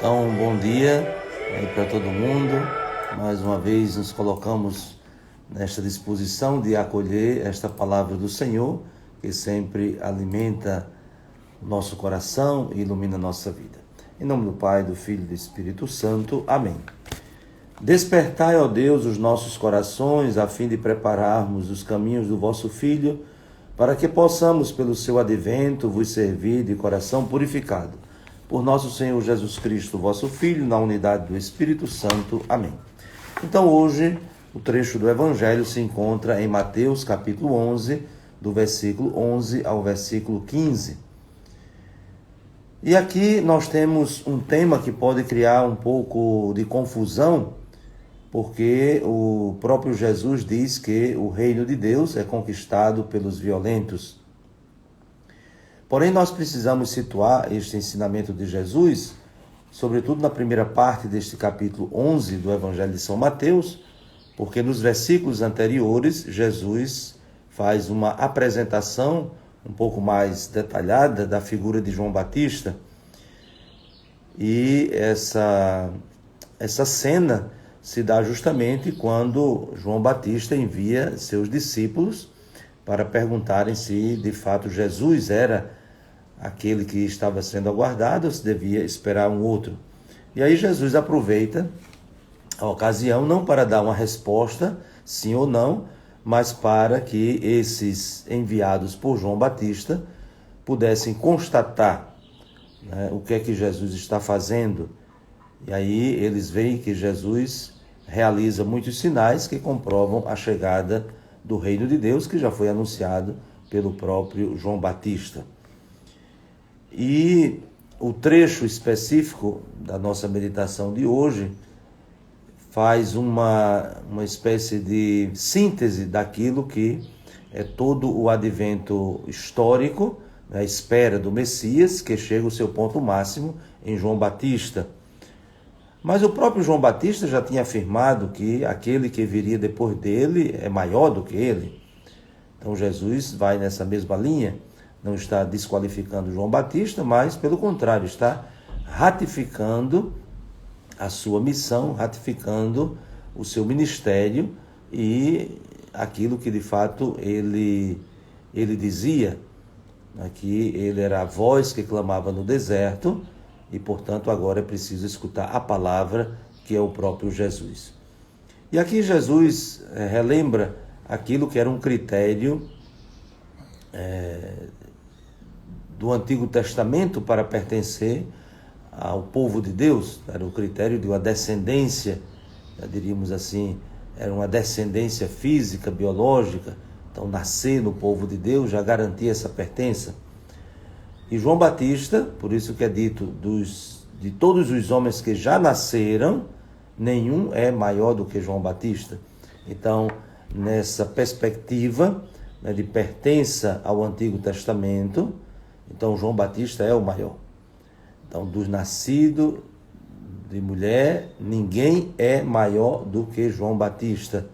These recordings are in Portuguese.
Então, bom dia aí para todo mundo. Mais uma vez nos colocamos nesta disposição de acolher esta palavra do Senhor, que sempre alimenta o nosso coração e ilumina a nossa vida. Em nome do Pai, do Filho e do Espírito Santo. Amém. Despertai, ó Deus, os nossos corações, a fim de prepararmos os caminhos do vosso Filho, para que possamos, pelo seu advento, vos servir de coração purificado. Por nosso Senhor Jesus Cristo, vosso Filho, na unidade do Espírito Santo. Amém. Então, hoje, o trecho do Evangelho se encontra em Mateus, capítulo 11, do versículo 11 ao versículo 15. E aqui nós temos um tema que pode criar um pouco de confusão, porque o próprio Jesus diz que o reino de Deus é conquistado pelos violentos. Porém, nós precisamos situar este ensinamento de Jesus, sobretudo na primeira parte deste capítulo 11 do Evangelho de São Mateus, porque nos versículos anteriores, Jesus faz uma apresentação um pouco mais detalhada da figura de João Batista. E essa cena se dá justamente quando João Batista envia seus discípulos para perguntarem se de fato Jesus era aquele que estava sendo aguardado ou se devia esperar um outro. E aí Jesus aproveita a ocasião não para dar uma resposta, sim ou não, mas para que esses enviados por João Batista pudessem constatar, né, o que é que Jesus está fazendo. E aí eles veem que Jesus realiza muitos sinais que comprovam a chegada do reino de Deus, que já foi anunciado pelo próprio João Batista. E o trecho específico da nossa meditação de hoje faz uma espécie de síntese daquilo que é todo o advento histórico, a espera do Messias, que chega ao seu ponto máximo em João Batista. Mas o próprio João Batista já tinha afirmado que aquele que viria depois dele é maior do que ele. Então Jesus vai nessa mesma linha, não está desqualificando João Batista, mas pelo contrário, está ratificando a sua missão, ratificando o seu ministério e aquilo que de fato ele dizia, né, que ele era a voz que clamava no deserto e, portanto, agora é preciso escutar a palavra que é o próprio Jesus. E aqui Jesus relembra aquilo que era um critério do Antigo Testamento para pertencer ao povo de Deus. Era o critério de uma descendência, diríamos assim, era uma descendência física, biológica. Então, nascer no povo de Deus já garantia essa pertença. E João Batista, por isso que é dito, de todos os homens que já nasceram, nenhum é maior do que João Batista. Então, nessa perspectiva, né, de pertença ao Antigo Testamento, então João Batista é o maior. Então, dos nascidos de mulher, ninguém é maior do que João Batista.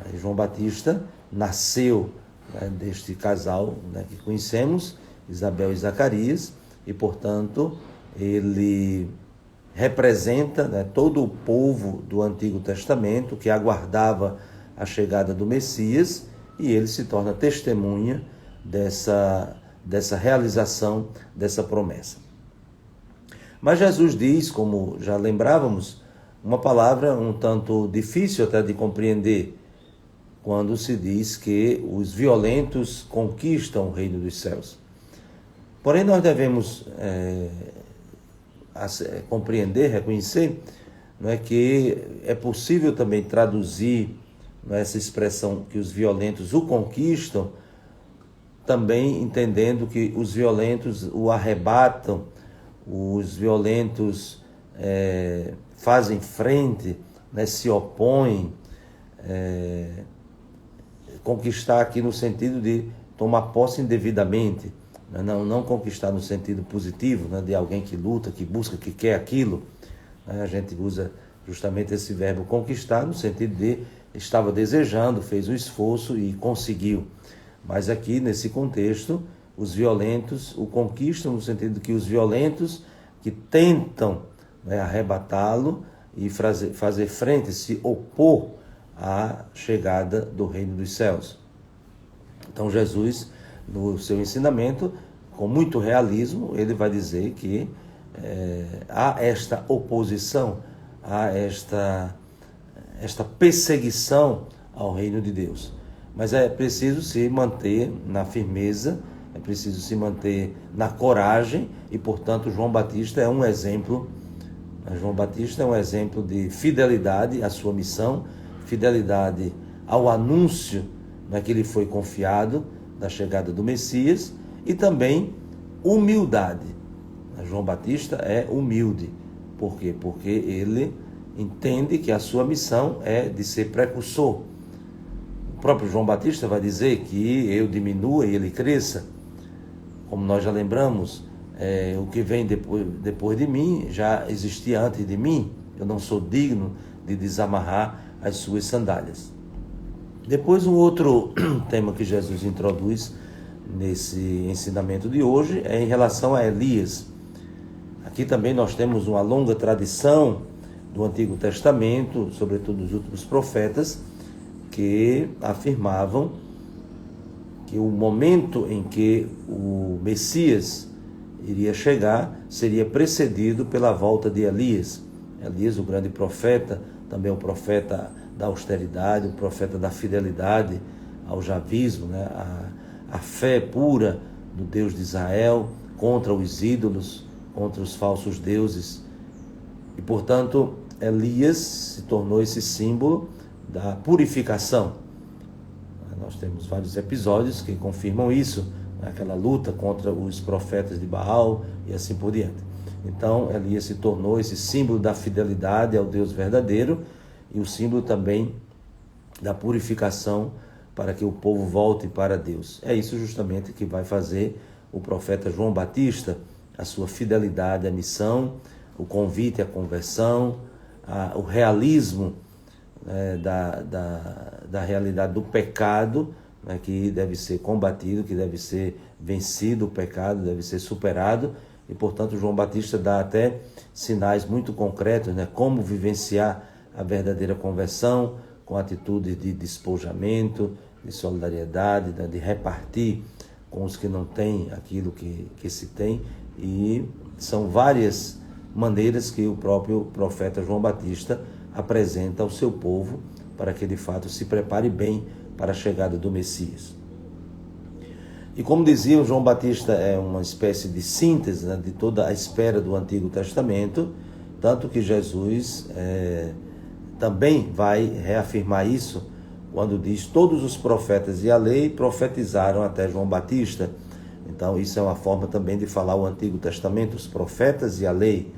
Aí, João Batista nasceu, né, deste casal, né, que conhecemos, Isabel e Zacarias, e, portanto, ele representa, né, todo o povo do Antigo Testamento que aguardava a chegada do Messias, e ele se torna testemunha dessa realização, dessa promessa. Mas Jesus diz, como já lembrávamos, uma palavra um tanto difícil até de compreender, quando se diz que os violentos conquistam o reino dos céus. Porém, nós devemos compreender, reconhecer, não é, que é possível também traduzir, não é, essa expressão que os violentos o conquistam, também entendendo que os violentos o arrebatam, os violentos fazem frente, né, se opõem, conquistar aqui no sentido de tomar posse indevidamente, né, não conquistar no sentido positivo, né, de alguém que luta, que busca, que quer aquilo. Né, a gente usa justamente esse verbo conquistar no sentido de estava desejando, fez o esforço e conseguiu. Mas aqui, nesse contexto, os violentos o conquistam no sentido de que os violentos que tentam né, arrebatá-lo e fazer frente, se opor à chegada do reino dos céus. Então Jesus, no seu ensinamento, com muito realismo, ele vai dizer que há esta oposição, há esta perseguição ao reino de Deus. Mas é preciso se manter na firmeza, é preciso se manter na coragem e, portanto, João Batista é um exemplo. João Batista é um exemplo de fidelidade à sua missão, fidelidade ao anúncio, né, que lhe foi confiado da chegada do Messias, e também humildade. João Batista é humilde. Por quê? Porque ele entende que a sua missão é de ser precursor. O próprio João Batista vai dizer que eu diminua e ele cresça. Como nós já lembramos, o que vem depois de mim já existia antes de mim. Eu não sou digno de desamarrar as suas sandálias. Depois, um outro tema que Jesus introduz nesse ensinamento de hoje é em relação a Elias. Aqui também nós temos uma longa tradição do Antigo Testamento, sobretudo dos últimos profetas, que afirmavam que o momento em que o Messias iria chegar seria precedido pela volta de Elias. Elias, o grande profeta, também o profeta da austeridade, o profeta da fidelidade ao javismo, né? A fé pura do Deus de Israel contra os ídolos, contra os falsos deuses. E, portanto, Elias se tornou esse símbolo da purificação. Nós temos vários episódios que confirmam isso, aquela luta contra os profetas de Baal e assim por diante. Então, Elias se tornou esse símbolo da fidelidade ao Deus verdadeiro e o símbolo também da purificação para que o povo volte para Deus. É isso justamente que vai fazer o profeta João Batista, a sua fidelidade à missão, o convite à conversão, o realismo, né, da realidade do pecado, né, que deve ser combatido, que deve ser vencido, o pecado deve ser superado, e portanto João Batista dá até sinais muito concretos, né, como vivenciar a verdadeira conversão, com atitudes de despojamento, de solidariedade, né, de repartir com os que não têm aquilo que se tem, e são várias maneiras que o próprio profeta João Batista apresenta ao seu povo para que de fato se prepare bem para a chegada do Messias. E como dizia, o João Batista é uma espécie de síntese, né, de toda a espera do Antigo Testamento, tanto que Jesus também vai reafirmar isso quando diz: todos os profetas e a lei profetizaram até João Batista. Então isso é uma forma também de falar o Antigo Testamento, os profetas e a lei.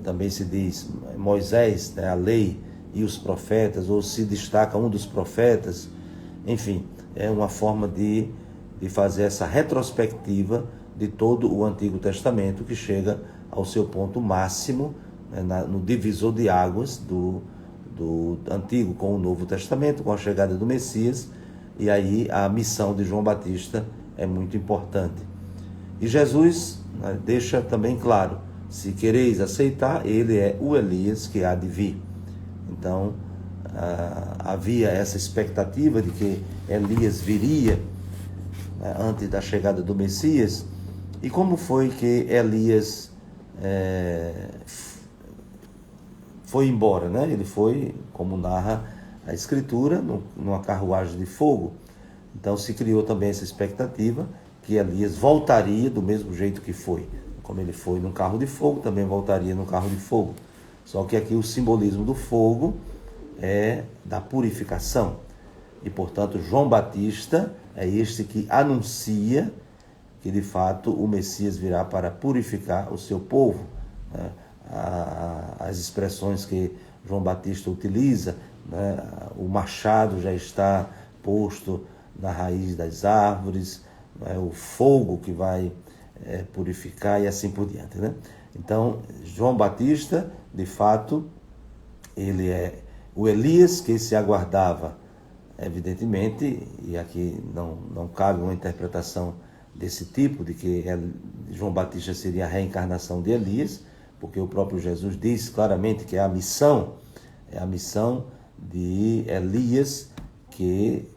Também se diz Moisés, né, a lei e os profetas, ou se destaca um dos profetas. Enfim, é uma forma de fazer essa retrospectiva de todo o Antigo Testamento, que chega ao seu ponto máximo, né, no divisor de águas do Antigo com o Novo Testamento, com a chegada do Messias. E aí a missão de João Batista é muito importante. E Jesus, né, deixa também claro: se quereis aceitar, ele é o Elias que há de vir. Então, havia essa expectativa de que Elias viria, né, antes da chegada do Messias. E como foi que Elias foi embora, né? Ele foi, como narra a Escritura, numa carruagem de fogo. Então se criou também essa expectativa que Elias voltaria do mesmo jeito que foi. Como ele foi num carro de fogo, também voltaria num carro de fogo. Só que aqui o simbolismo do fogo é da purificação. E, portanto, João Batista é este que anuncia que, de fato, o Messias virá para purificar o seu povo, né? As expressões que João Batista utiliza, né? O machado já está posto na raiz das árvores, né? O fogo que vai purificar e assim por diante, né? Então, João Batista, de fato, ele é o Elias que se aguardava, evidentemente, e aqui não cabe uma interpretação desse tipo, de que João Batista seria a reencarnação de Elias, porque o próprio Jesus diz claramente que é a missão de Elias, que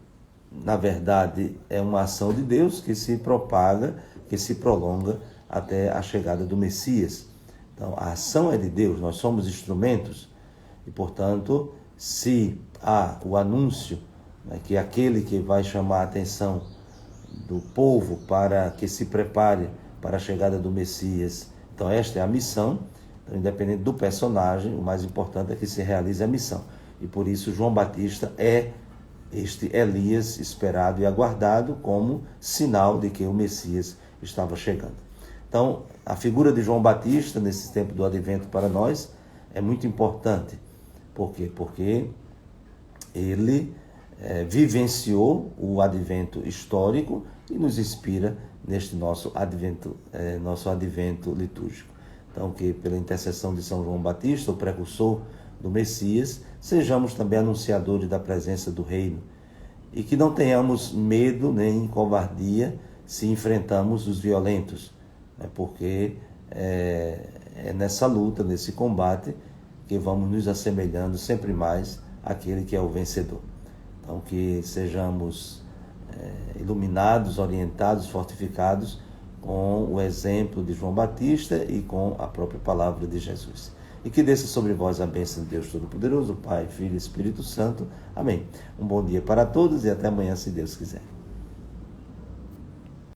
na verdade é uma ação de Deus que se propaga, que se prolonga até a chegada do Messias. Então a ação é de Deus, nós somos instrumentos e, portanto, se há o anúncio, né, que aquele que vai chamar a atenção do povo para que se prepare para a chegada do Messias, então esta é a missão. Então, independente do personagem, o mais importante é que se realize a missão. E por isso João Batista é este Elias esperado e aguardado como sinal de que o Messias estava chegando. Então, a figura de João Batista nesse tempo do advento para nós é muito importante. Por quê? Porque ele vivenciou o advento histórico e nos inspira neste nosso advento litúrgico. Então, que pela intercessão de São João Batista, o precursor do Messias, sejamos também anunciadores da presença do reino e que não tenhamos medo nem covardia se enfrentamos os violentos, né? Porque é nessa luta, nesse combate, que vamos nos assemelhando sempre mais àquele que é o vencedor. Então, que sejamos iluminados, orientados, fortificados com o exemplo de João Batista e com a própria palavra de Jesus. E que desça sobre vós a bênção de Deus Todo-Poderoso, Pai, Filho e Espírito Santo. Amém. Um bom dia para todos e até amanhã, se Deus quiser.